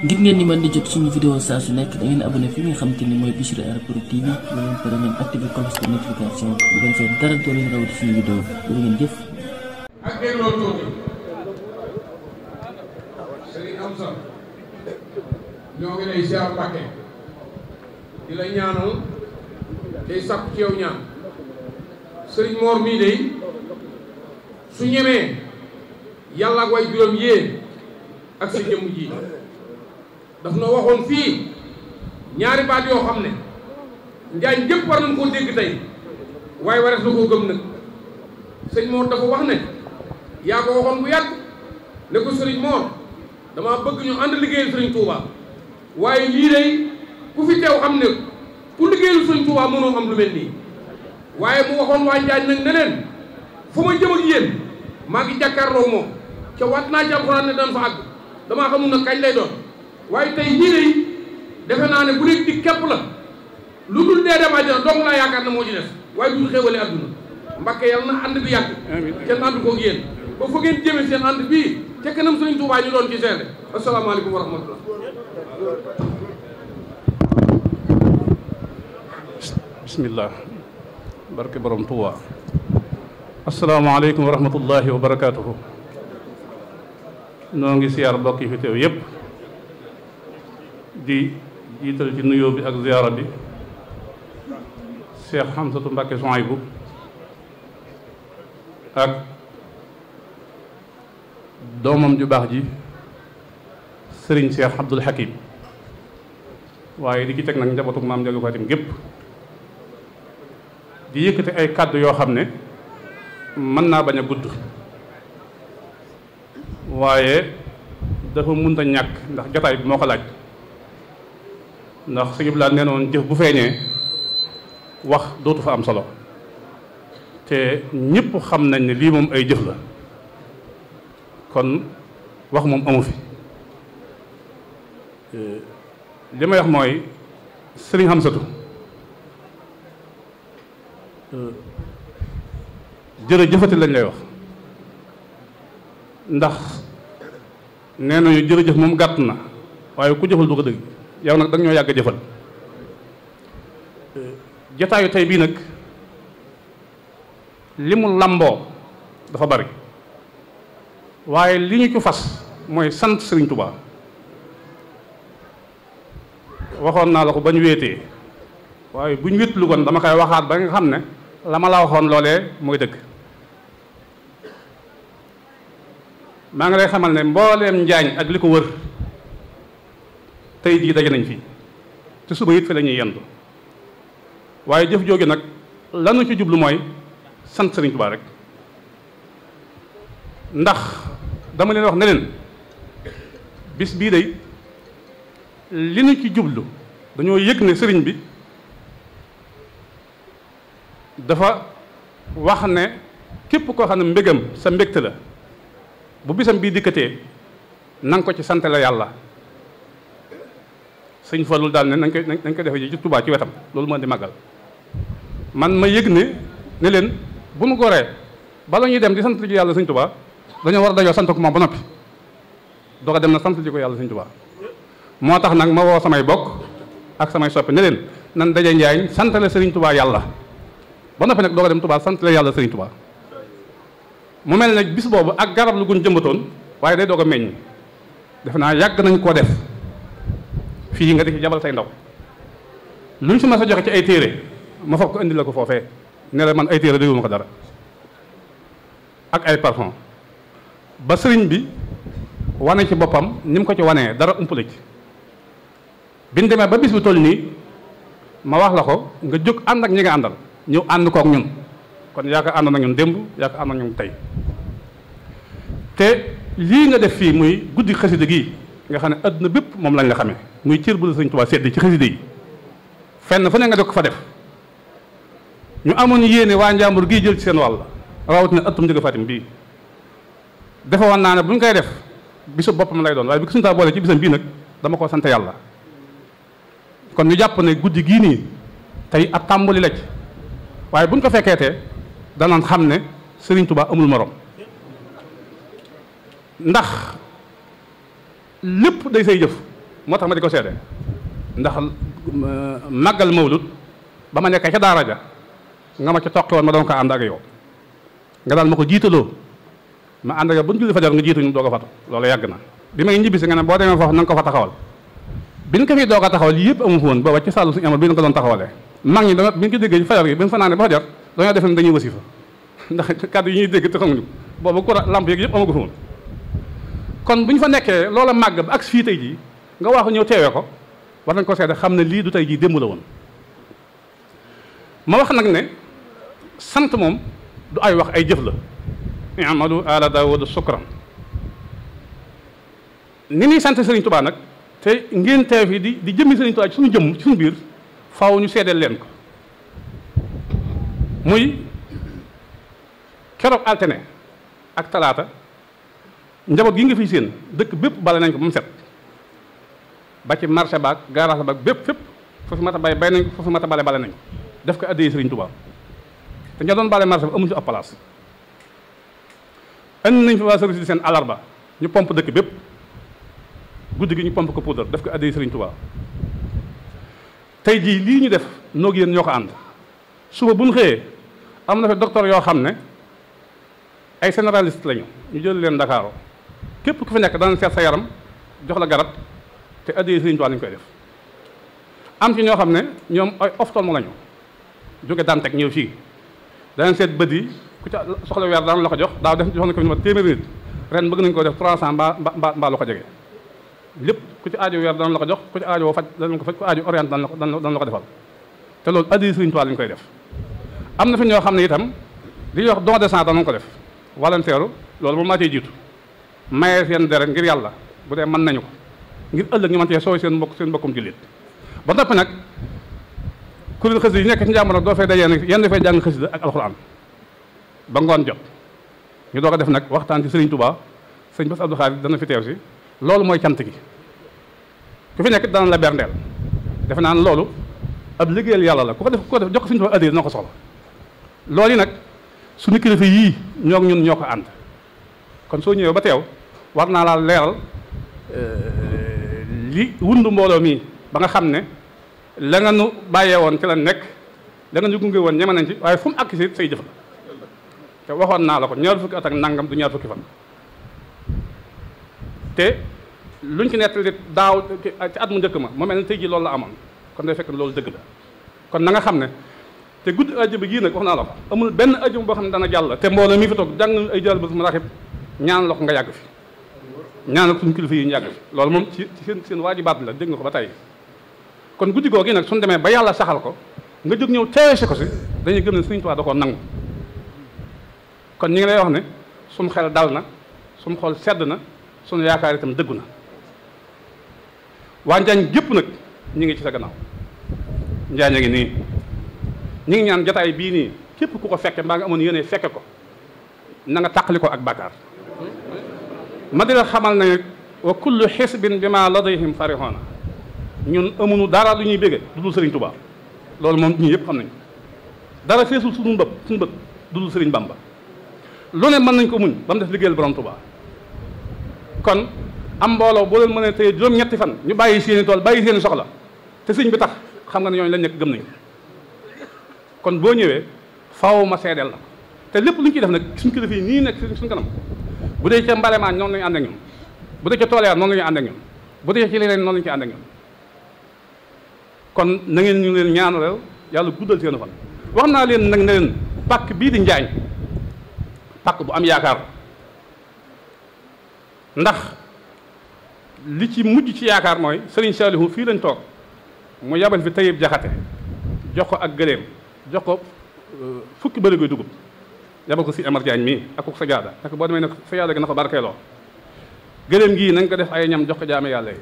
ngir ngeen di mën di jot suñu vidéo saa su nekk da ngeen abonné fi nga xam te ni mooy Bichri Airport TV ba ngeen pare ngeen activé cloche de notification bu ko defee dara doo leen rawati suñu vidéo bu ngeen jëf. ak dégloo tuuti Serigne Amsa ñoo ngi lay ziar Mbàkke di la ñaanal day sàkku ci yow ñaan Serigne Mor mii day su ñemee yàlla ak way juróom yéen ak sa jëmm ji daf na waxoon fii ñaari baat yoo xam ne njaañ jëpp war nañ koo dégg tey waaye warees na koo gëm nag sëñ Mor dafa wax ne yaa ko waxoon bu yàgg ne ko sëriñ Mor dama bëgg ñu ànd liggéeyal sëriñ Touba waaye lii day ku fi teew xam ne ku liggéeyal sëriñ Touba mënoo am lu mel nii waaye mu waxoon waa njaañ nag ne leen fu ma jëm ak yéen maa ngi jàkkaarloo moom ca waat naa ci alxuraan ne daan fa àgg damaa xamul nag kañ lay doon waaye tey ñii day defe naa ne bu dee di képp la lu dul dee dem àjjana dong laa yaakaar ne moo ci def waaye du xéwale adduna Mbàkke yàlla na ànd bi yàgg seen ànd koog yéen ba fa ngeen jëmee seen ànd bii ca kanam Sëriñ Tuubaa ñu doon ci seede asalaamaaleykum wa rahmatullah. bismillah barke borom Tuubaa. asalaamaaleykum wa rahmatullahi wa barakaatuhu. noo ngi siyaar mbokk yi fi teew yépp di jiital ci nuyoo bi ak ziyaara bi Cheikh Hamsatu Mbàkke Souhaïbou ak doomam ju baax ji sëriñ Cheikh Abdoul Hakim waaye di ci teg nag njabootu maam Ndiaga Fatim gépp di yëkkati ay kàddu yoo xam ne mën naa bañ a gudd waaye dafa mënta ñàkk ndax jotaay bi moo ko laaj ndax sëñ bi laa nee noon jëf bu feeñee wax dootu fa am solo te ñëpp xam nañ ne lii moom ay jëf la kon wax moom amu fi li may wax mooy sëriñ Hamsatu jërëjëfati lañ lay wax ndax nee nañu jërëjëf moom gàtt na waaye ku jëfal du ko dëgg yow nag da ñoo yàgg a jëfal jotaayu tey bii nag li mu làmboo dafa bari waaye li ñu ci fas mooy sant Sëriñ Tuubaa waxoon naa la ko ba ñu wéetee waaye bu ñu wéetlu kon dama koy waxaat ba nga xam ne la ma la waxoon loolee mooy dëgg maa ngi lay xamal ne mbooleem njaañ ak li ko wër tey jii daje nañ fii te suba it fi la ñuy yendu waaye jëf jooju nag lanu ci jublu mooy sant Sëriñ Tuubaa rek ndax dama leen wax ne leen bis bii day li nu ci jublu dañoo yëg ne sëriñ bi dafa wax ne képp koo xam ne mbégam sa mbégte la bu bisam bii dikkatee na nga ko ci sant la yàlla sëñ Fallu daal ne nañ ko defee ji ci Tuubaa ci wetam loolu moo di màggal man ma yëg ne leen bu nu goree bala ñuy dem di sant ji yàlla sëñ Tuubaa dañoo war a dajoo sant ko moom ba noppi doo ko dem na sant ji ko yàlla sëñ Tuubaa moo tax nag ma woo samay bokk ak samay soppi ne leen nan daje njaañ santale sëriñ Tuubaa yàlla ba noppi nag doo ko dem Tuubaa santale yàlla sëriñ Tuubaa mu mel ne bis boobu ak garab lu gun jëmbatoon waaye day doog a meññ defe naa yàgg nañ koo def fii nga di ci jabal say ndaw lu ñu fi ma sa joxe ci ay téere ma foog ko indi la ko foofee ne la man ay téere dégguma ko dara ak ay parfum ba sëriñ bi wane ci boppam ni mu ko ci wanee dara umpale ci biñ demee ba bis bu toll nii ma wax la ko nga jóg ànd ak ñi nga àndal ñëw ànd kook ñun kon yaakaar ànd na ñun démb yaakaar ànd na ñun tey te lii nga def fii muy guddi xasida gii nga xam ne adduna bépp moom lañ la xamee muy cër bu la Sëriñ Tuubaa sedd ci xasida yi fenn fu ne nga def ko fa def ñu amoon yéene waa njàmbur gii jël ci seen wàll rawatina ëttum Ndiaga Fatim bii defe woon naa ne bu ñu koy def bisu boppam lay doon waaye bi ko Sëriñ Tuubaa boole ci bisam bii nag dama ko sant yàlla kon ñu jàpp ne guddi gii nii tey ab tàmbali la ci waaye bu ñu ko fekkeetee danañ xam ne Sëriñ Tuubaa amul morom ndax lépp day say jëf moo tax ma di ko seede ndax màggal mawlud ba ma nekkee ca daara ja nga ma ca toqi woon ma doon ko ànd ak yow nga daal ma ko jiitaloo ma ànd ak yow bu ñu julli fajar nga jiituñu doog a fatu loolu yàgg na bi may ñibbisi nga ne boo demee foofu na nga ko fa taxawal bi ñu ko fiy doog a taxawal yii yëpp amu foon booba ci sàllu suñu amal bi ñu ko doon taxawalee mag ñi dama bi ñu ko déggee fajar gi bi ñu fa naanee ba fajar dañoo def ne dañuy wasifa ndax kàddu yi ñuy dégg te xamuñu boobu ko lamp yeeg yëpp amagu fa woon kon bu ñu fa nekkee loola màgg ba ak fii tey jii nga waaxu ñëw teewee ko war nañ ko seede xam ne lii du tey jii démb la woon ma wax nag ne sant moom du ay wax ay jëf la i'malu ala Daawuda shukran ni ñuy sant Serigne Touba nag te ngeen teew fi di jëmmi Serigne Touba ci suñu jëmm ci suñu biir faaw ñu seedeel leen ko muy keroog altine ak talaata njaboot gi nga fiy seen dëkk bépp bale nañ ko ba mu set ba ci marché baag garage baag bépp fépp foofu mat a bay nañ ko foofu mat a bale nañ ko def ko addee Serigne Touba te ña doon bale marché ba amuñu ci ab place andi nañ fi waa service di seen alarba ñu pompe dëkk bépp guddi gi ñu pompe ko poudre def ko addee Serigne Touba tey jii lii ñu def noog yéen ñoo ko ànd suba bu ñu xëyee am na fi docteur yoo xam ne ay généraliste lañu ñu jël leen Ndakaaru képp ku fi nekk dana seet sa yaram jox la garab te addee Serigne Touba lañu koy def am ci ñoo xam ne ñoom ay ophtalmo lañu jóge Dantec ñëw fii danañ seet bët yi ku ca soxla weer daan la ko jox daaw def jox na ko ñu ma téeméeri nit ren bëgg nañ ko def 300 mbaa lu ko jege lépp ku ci aajo weer daan la ko jox ku ci aajo woo faj danañ ko faj ku aajo orienté dana la ko defal te loolu addee Serigne Touba lañu koy def am na fi ñoo xam ne itam li ñuy wax don de sang danañ ko def volontaire loolu moom maa cee jiitu maye seen deret ngir yàlla bu dee mën nañu ko ngir ëllëg ñu mën cee sooy seen mbokkum jullit ba noppi nag kuréel xasida yi nekk ci njàmbur nag doo fay dajee nag yenn dafay jàng xasida ak alxuraan ba ngoon jot ñu doog a def nag waxtaan ci Serigne Touba sëñ Bass Abdou Khadre dana fi teew si loolu mooy cant gi ku fi nekk dana la berndeel defe naa ne loolu ab liggéeyal yàlla la ku ko def jox ko Serigne Touba addiya dina ko soxla loolu yi nag suñu kilifa yii ñoo ñun ñoo ko ànd kon soo ñëwee ba teew war naa laa leeral li wundu mbooloo mii ba nga xam ne la nga nu bàyyee woon ci la nekk la nga ñu gunge woon ñeme nañ ci waaye fu mu àgg si say jëf la te waxoon naa la ko ñaar fukki at ak nangam du ñaar fukki fan te luñ ci nettali daaw ci at mu njëkk ma mel ne tey ji loolu la amoon kon day fekk loolu dëgg la kon na nga xam ne te guddi àjjuma gii nag wax naa la ko amul benn àjjuma boo xam ne dana jàll te mbooloo mi fi toog jàng ay jàll ba mu raxib ñaan la ko nga yàgg fi ñaan ak suñu kilifa yi ñu yàgg fi loolu moom ci seen waajibaat la dégg nga ko ba tey kon guddi googu nag suñu demee ba yàlla saxal ko nga jóg ñëw teewe si ko si dañuy gëm ne Sëriñ Tuubaa da koo nangu kon ñi ngi lay wax ne suñu xel dal na suñu xol sedd na suñu yaakaar itam dëggu na waa Njaañ gépp nag ñi ngi ci sa gannaaw Njaañ a ngi nii ñi ngi ñaan jataay bii nii képp ku ko fekke mbaa nga amoon yéene fekke ko na nga tàqali ko ak bàkkaar ma di la xamal ne wa kullu xisbin bi ma ladayhim farixoona ñun amuñu dara lu ñuy bégge du dul Serigne Touba loolu moom ñii yëpp xam nañ dara feesul suñu bët du dul Serigne Bamba lu ne mën nañ ko muñ ba mu def liggéeyal borom Touba kon am mbooloo boo leen mënee tey juróom-ñetti fan ñu bàyyi seeni tool bàyyi seeni soxla te sëñ bi tax xam nga ne ñooñu lañ nekk gëm nañ kon boo ñëwee faaw ma seedeel la te lépp lu ñu ciy def nag suñu kilifa yi nii nekk suñu kanam bu dee ca mbalemaan noonu la ñu ànd ak ñoom bu dee ca tool noonu la ñu ànd ak ñoom bu dee ci leneen noonu la ñu ci ànd ak ñoom kon na ngeen ñu leen ñaanalal yàlla guddal seen fan wax naa leen nag ne leen pàkk bii di Njaañ pàkk bu am yaakaar ndax li ci mujj ci yaakaar mooy Serigne Saliou fii lañ toog mu yabal fi Tayib Jaxate jox ko ak gëléem jox ko fukki bërigoy dugub yabal ko si Amar Diagne mii ak ko sajaada nak boo demee nag sajaada gi na ko barkeeloo gëléem gii nañ ko def ay ñam jox ko jaame yàlla yi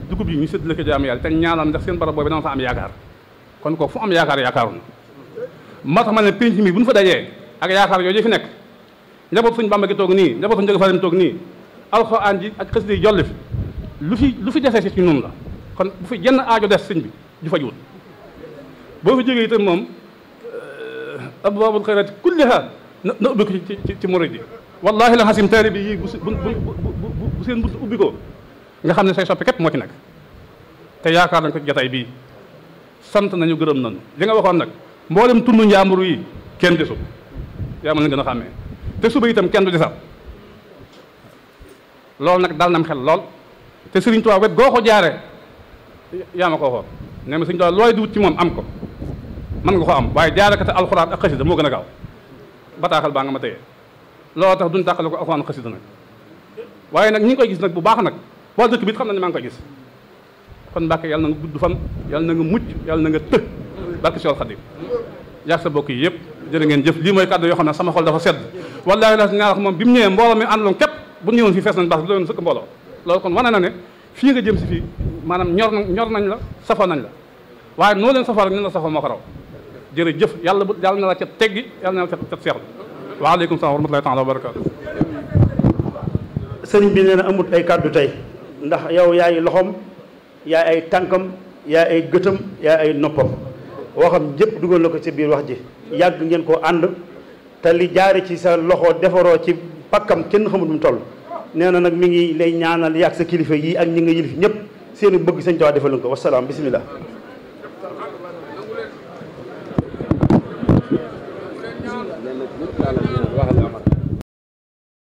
dugub yi ñu séddale ko jaame yàlla te ñaanal ndax seen barab boobu dama fa am yaakaar kon ko fu am yaakaar yaakaaroon moo tax ma ne penc mi bu ñu fa dajee ak yaakaar yooyu fi nekk njaboot suñ Bàmba gi toog nii njaboot suñ Njëg Farim toog nii alxuraan ji ak xasida yi jolli fi lu fi desee si ci noonu la kon bu fi jenn aajo des sëñ bi ju fajuwut boo fi jógee itam moom abwaabul xayraati kulliha na ubbi ko ci murid yi wallahi la xasim taalibi yi bu seen bunt ubbi ko nga xam ne say soppi képp moo ci nekk te yaakaar nañ ko jataay bii sant nañu gërëm nañu li nga waxoon nag mboolem tund njàmbur yi kenn desul yaa ma leen gën a xàmmee te suba itam kenn du desal loolu nag dal nam xel lool te Sëriñ Tuubaa wet goo ko jaare yaa ma ko waxoon nee ma Sëriñ Tuubaa looy di wut ci moom am ko mën nga ko am waaye jaare ko te alxuraan ak xasida moo gën a gaaw bataaxal baa nga ma téye loolu tax duñ tàqale ko alxuraan xasida nag waaye nag ñi ngi koy gis nag bu baax nag waa dëkk bi xam na ne maa ngi koy gis kon Mbàkke yàlla na nga gudd fan yàlla na nga mucc yàlla na nga të barke Seex Xaadim yaag sa bokk yi yëpp jërë ngeen jëf lii mooy kàddu yoo xam ne sama xol dafa sedd wallaahi la ñaar moom bi mu ñëwee mbooloo mi àndaloon képp bu ñëwoon fii fees nañ baax bi doon sëkk mbooloo loolu kon wane na ne fii nga jëm si fii maanaam ñor nañ la safoo nañ la waaye noo leen safoo rek ni la safoo moo ko raw jërëjëf yàlla na la ca teggi yàlla na la ca seexlu waaleykum salaam wa rahmatullahi taala wa barakaatu sëriñ bi nee na amut ay kàddu tey ndax yow yaay loxoom yaay ay tànkam yaay ay gëtam yaay ay noppam waxam jëpp dugal na ko ci biir wax ji yàgg ngeen koo ànd te li jaare ci sa loxo defaroo ci pakkam kenn xamul mu toll nee na nag mi ngi lay ñaanal yàgg sa kilifa yi ak ñi nga yilif ñëpp seeni bëgg Sëñ Tuubaa defal ko wasalaam bisimilah. waxal